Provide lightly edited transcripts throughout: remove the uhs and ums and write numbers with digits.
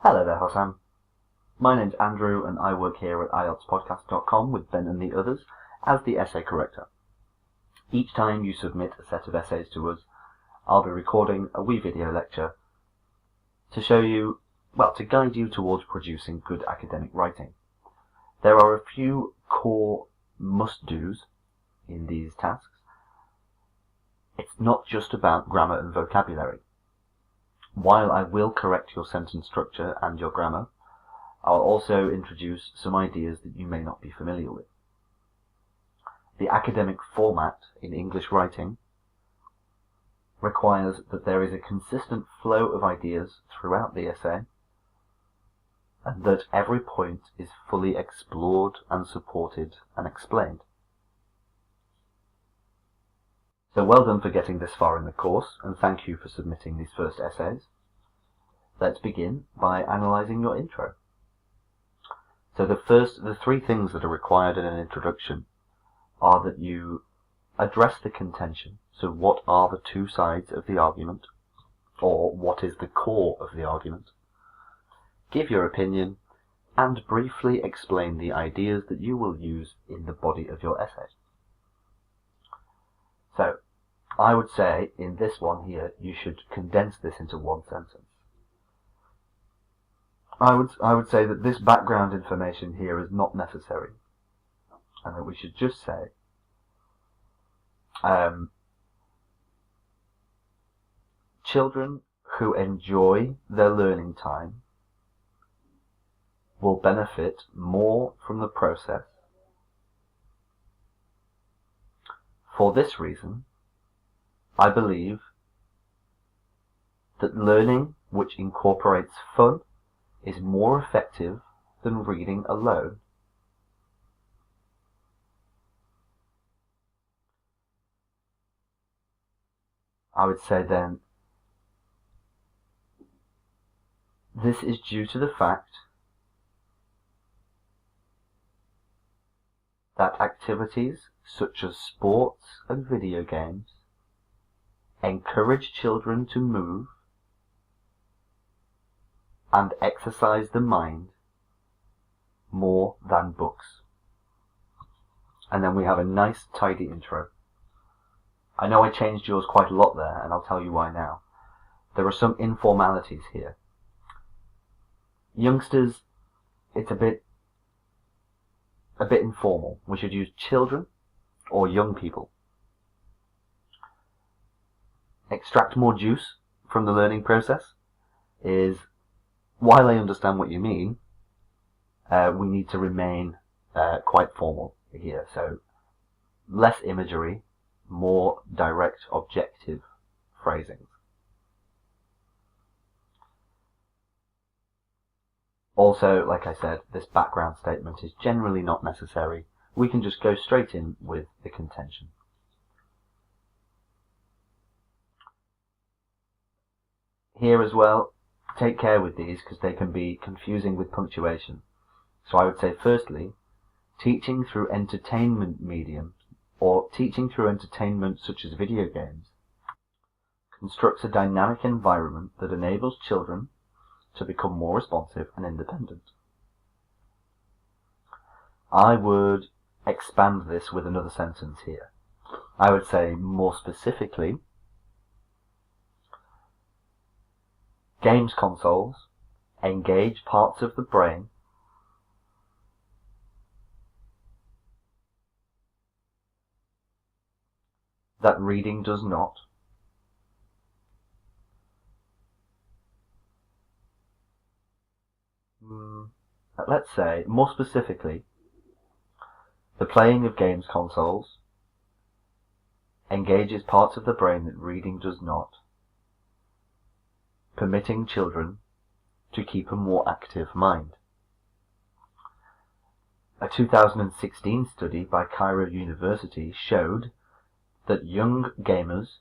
Hello there, Hossam. My name's Andrew and I work here at IELTSpodcast.com with Ben and the others as the essay corrector. Each time you submit a set of essays to us, I'll be recording a wee video lecture to show you, to guide you towards producing good academic writing. There are a few core must-dos in these tasks. It's not just about grammar and vocabulary. While I will correct your sentence structure and your grammar, I'll also introduce some ideas that you may not be familiar with. The academic format in English writing requires that there is a consistent flow of ideas throughout the essay, and that every point is fully explored and supported and explained. So well done for getting this far in the course, and thank you for submitting these first essays. Let's begin by analysing your intro. So the three things that are required in an introduction are that you address the contention. So what are the two sides of the argument, or what is the core of the argument? Give your opinion, and briefly explain the ideas that you will use in the body of your essay. So, I would say in this one here, you should condense this into one sentence. I would say that this background information here is not necessary, and that we should just say children who enjoy their learning time will benefit more from the process. For this reason, I believe that learning which incorporates fun is more effective than reading alone. I would say then, this is due to the fact that activities such as sports and video games encourage children to move and exercise the mind more than books. And then we have a nice tidy intro. I know I changed yours quite a lot there, and I'll tell you why now. There are some informalities here. Youngsters, it's a bit informal. We should use children or young people. Extract more juice from the learning process is, while I understand what you mean, we need to remain quite formal here. So less imagery, more direct, objective phrasings. Also, like I said, this background statement is generally not necessary. We can just go straight in with the contention. Here as well, take care with these because they can be confusing with punctuation. So I would say firstly, teaching through entertainment medium, or teaching through entertainment such as video games, constructs a dynamic environment that enables children to become more responsive and independent. I would expand this with another sentence here. I would say more specifically, games consoles engage parts of the brain that reading does not. Let's say, more specifically, the playing of games consoles engages parts of the brain that reading does not, permitting children to keep a more active mind. A 2016 study by Cairo University showed that young gamers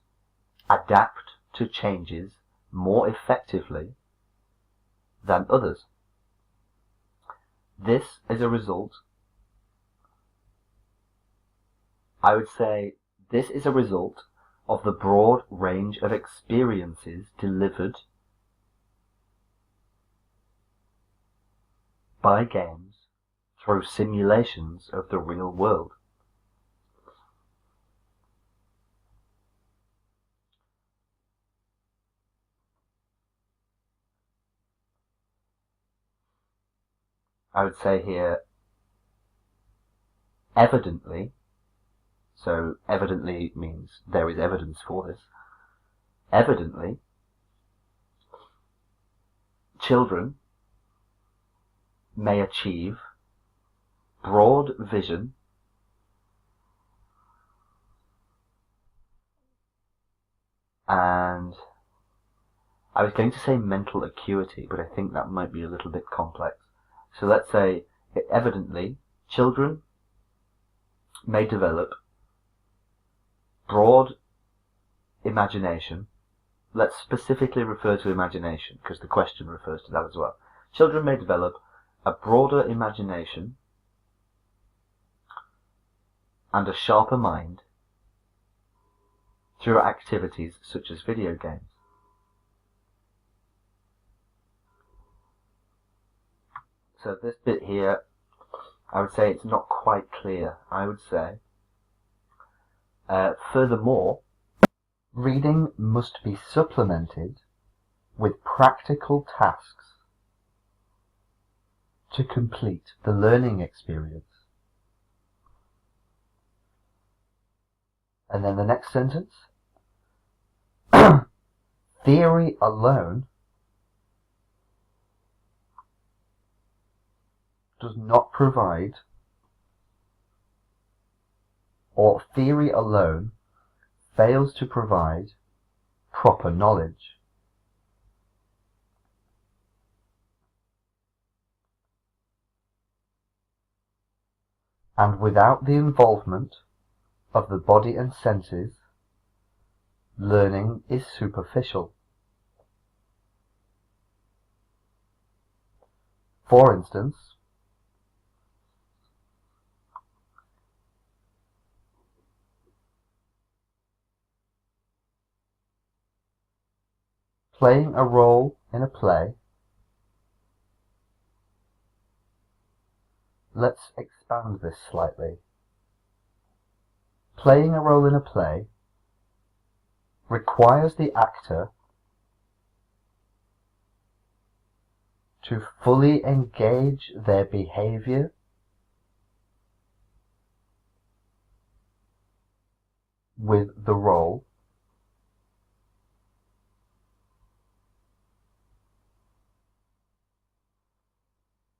adapt to changes more effectively than others. This is a result, I would say, this is a result of the broad range of experiences delivered by games through simulations of the real world. I would say here, evidently, so evidently means there is evidence for this, evidently, children may achieve broad vision and I was going to say mental acuity, but I think that might be a little bit complex. So let's say, evidently, children may develop broad imagination. Let's specifically refer to imagination, because the question refers to that as well. Children may develop a broader imagination and a sharper mind through activities such as video games. So this bit here, I would say it's not quite clear. I would say, furthermore, reading must be supplemented with practical tasks to complete the learning experience. And then the next sentence, theory alone does not provide, or theory alone fails to provide proper knowledge. And without the involvement of the body and senses, learning is superficial. For instance, playing a role in a play. Let's expand this slightly. Playing a role in a play requires the actor to fully engage their behavior with the role,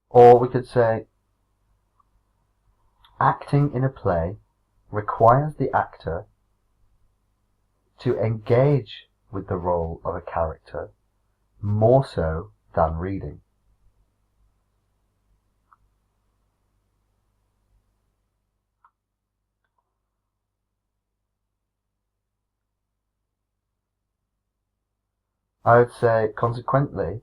or we could say acting in a play requires the actor to engage with the role of a character more so than reading. I would say, consequently,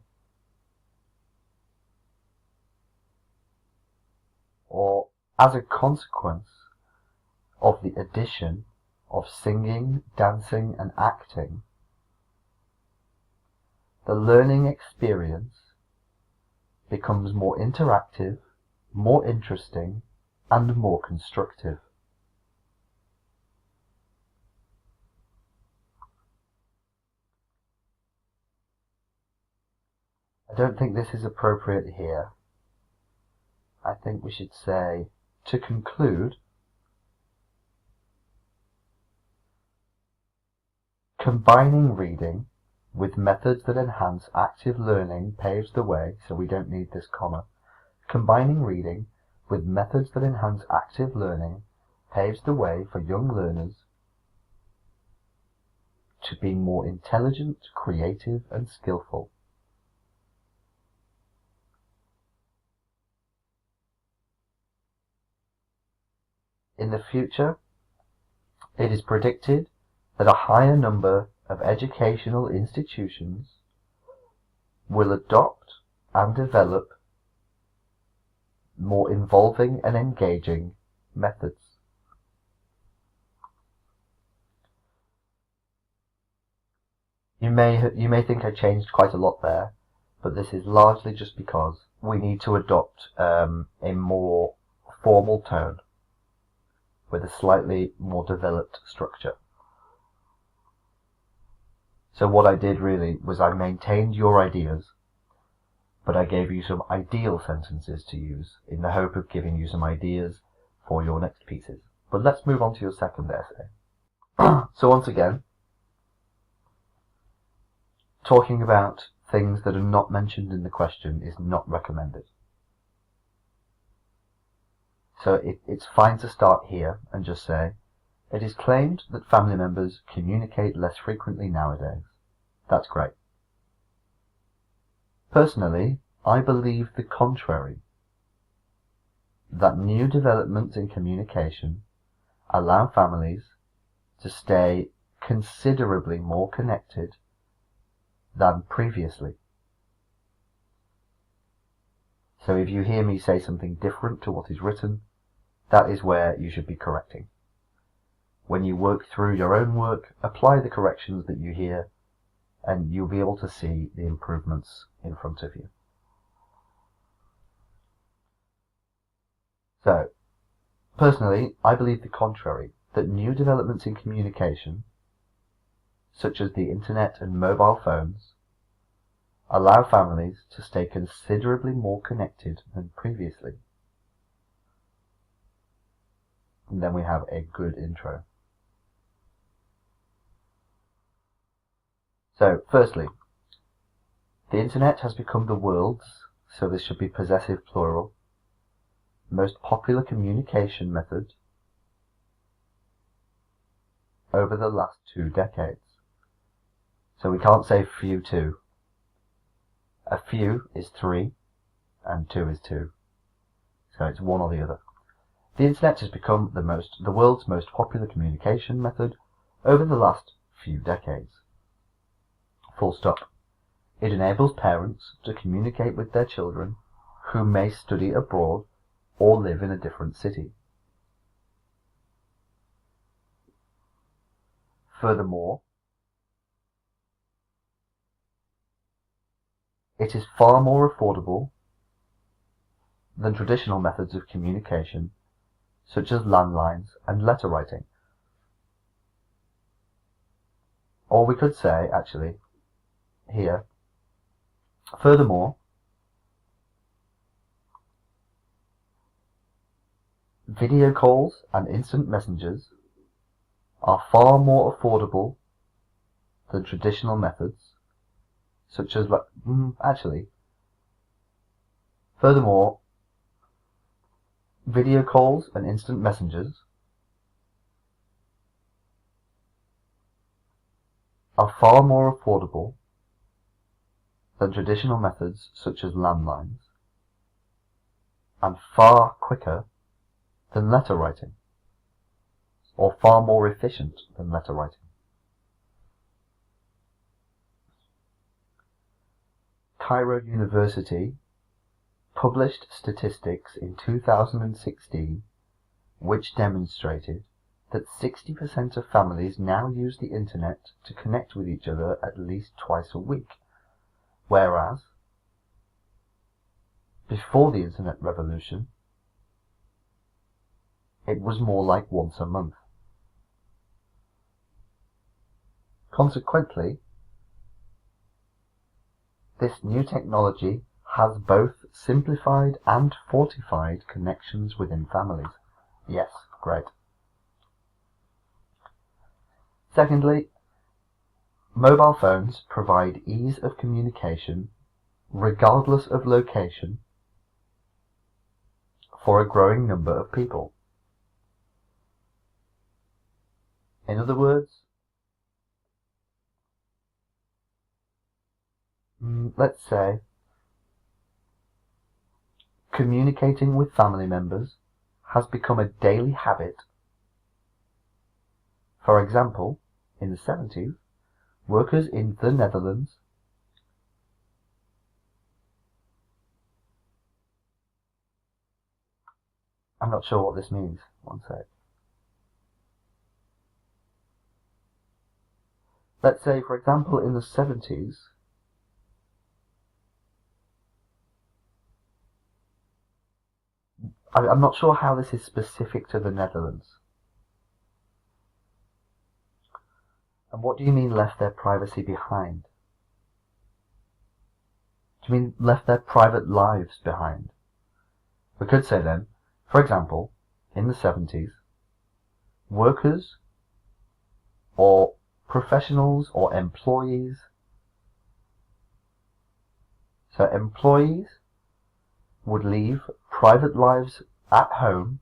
or as a consequence of the addition of singing, dancing, and acting, the learning experience becomes more interactive, more interesting, and more constructive. I don't think this is appropriate here. I think we should say, to conclude, combining reading with methods that enhance active learning paves the way, so we don't need this comma. Combining reading with methods that enhance active learning paves the way for young learners to be more intelligent, creative, and skillful. In the future, it is predicted that a higher number of educational institutions will adopt and develop more involving and engaging methods. You may think I changed quite a lot there, but this is largely just because we need to adopt a more formal tone with a slightly more developed structure. So what I did really was I maintained your ideas, but I gave you some ideal sentences to use in the hope of giving you some ideas for your next pieces. But let's move on to your second essay. So once again, talking about things that are not mentioned in the question is not recommended. So it's fine to start here and just say, it is claimed that family members communicate less frequently nowadays. That's great. Personally, I believe the contrary, that new developments in communication allow families to stay considerably more connected than previously. So if you hear me say something different to what is written, that is where you should be correcting. When you work through your own work, apply the corrections that you hear, and you'll be able to see the improvements in front of you. So, personally, I believe the contrary, that new developments in communication, such as the internet and mobile phones, allow families to stay considerably more connected than previously. And then we have a good intro. So, firstly, the internet has become the world's, so this should be possessive plural, most popular communication method over the last 2 decades. So we can't say few two. A few is 3 and 2 is 2. So it's one or the other. The internet has become the world's most popular communication method over the last few decades. Full stop. It enables parents to communicate with their children who may study abroad or live in a different city. Furthermore, it is far more affordable than traditional methods of communication, such as landlines and letter writing. Or we could say, actually, here, furthermore, video calls and instant messengers are far more affordable than traditional methods, such as, furthermore, video calls and instant messengers are far more affordable than traditional methods such as landlines, and far quicker than letter writing, or far more efficient than letter writing. Cairo University published statistics in 2016 which demonstrated that 60% of families now use the internet to connect with each other at least twice a week, whereas before the internet revolution it was more like once a month. Consequently, this new technology has both simplified and fortified connections within families. Yes, great. Secondly, mobile phones provide ease of communication regardless of location for a growing number of people. In other words, let's say communicating with family members has become a daily habit. For example, in the 70s, workers in the Netherlands I'm not sure what this means. One sec. Let's say, for example, in the 70s, I'm not sure how this is specific to the Netherlands. And what do you mean left their privacy behind? Do you mean left their private lives behind? We could say then, for example, in the 70s, workers or professionals or employees. So employees would leave private lives at home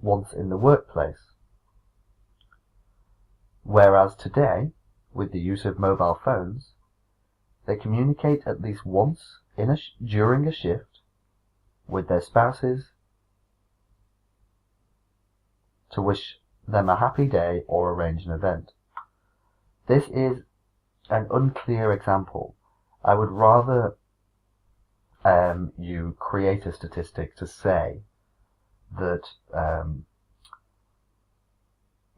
once in the workplace. Whereas today, with the use of mobile phones, they communicate at least once during a shift with their spouses to wish them a happy day or arrange an event. This is an unclear example. I would rather you create a statistic to say that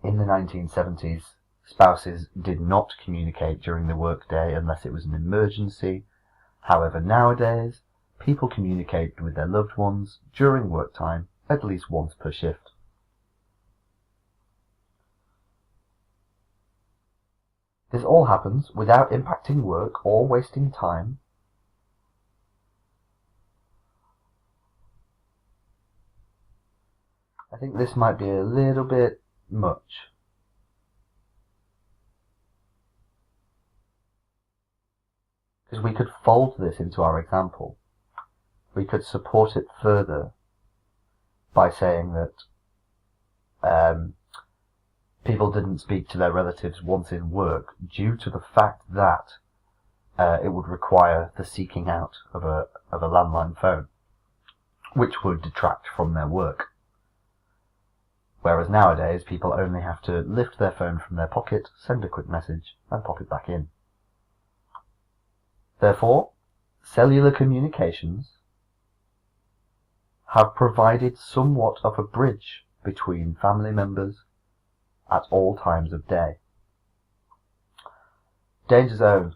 in the 1970s, spouses did not communicate during the workday unless it was an emergency. However, nowadays, people communicate with their loved ones during work time at least once per shift. This all happens without impacting work or wasting time. I think this might be a little bit much. Because we could fold this into our example. We could support it further by saying that people didn't speak to their relatives once in work due to the fact that it would require the seeking out of a landline phone, which would detract from their work. Whereas nowadays, people only have to lift their phone from their pocket, send a quick message, and pop it back in. Therefore, cellular communications have provided somewhat of a bridge between family members at all times of day. Danger zone.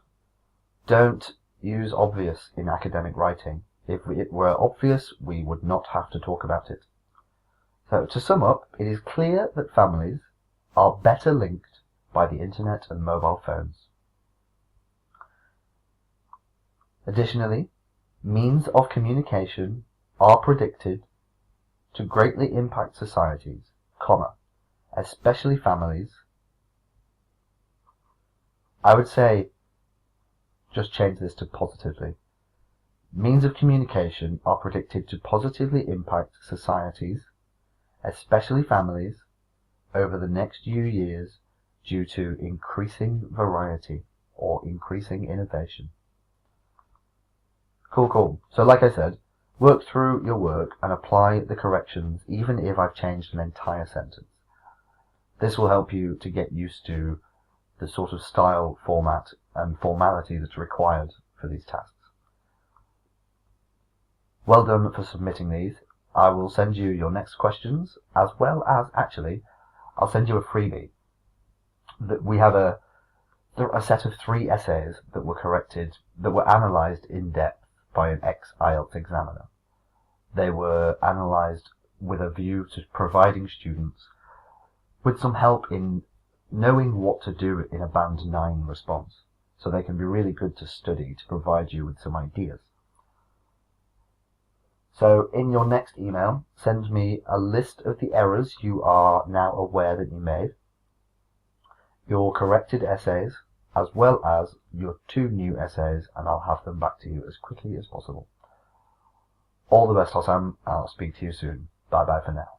Don't use obvious in academic writing. If it were obvious, we would not have to talk about it. So, to sum up, it is clear that families are better linked by the internet and mobile phones. Additionally, means of communication are predicted to greatly impact societies, especially families. I would say, just change this to positively. Means of communication are predicted to positively impact societies, especially families, over the next few years due to increasing variety or increasing innovation. Cool. So like I said, work through your work and apply the corrections even if I've changed an entire sentence. This will help you to get used to the sort of style, format and formality that's required for these tasks. Well done for submitting these. I will send you your next questions, as well as, actually, I'll send you a freebie. We have a set of 3 essays that were corrected, that were analysed in depth by an ex-IELTS examiner. They were analysed with a view to providing students with some help in knowing what to do in a Band 9 response, so they can be really good to study to provide you with some ideas. So in your next email, send me a list of the errors you are now aware that you made, your corrected essays, as well as your 2 new essays, and I'll have them back to you as quickly as possible. All the best, Hossam. I'll speak to you soon. Bye bye for now.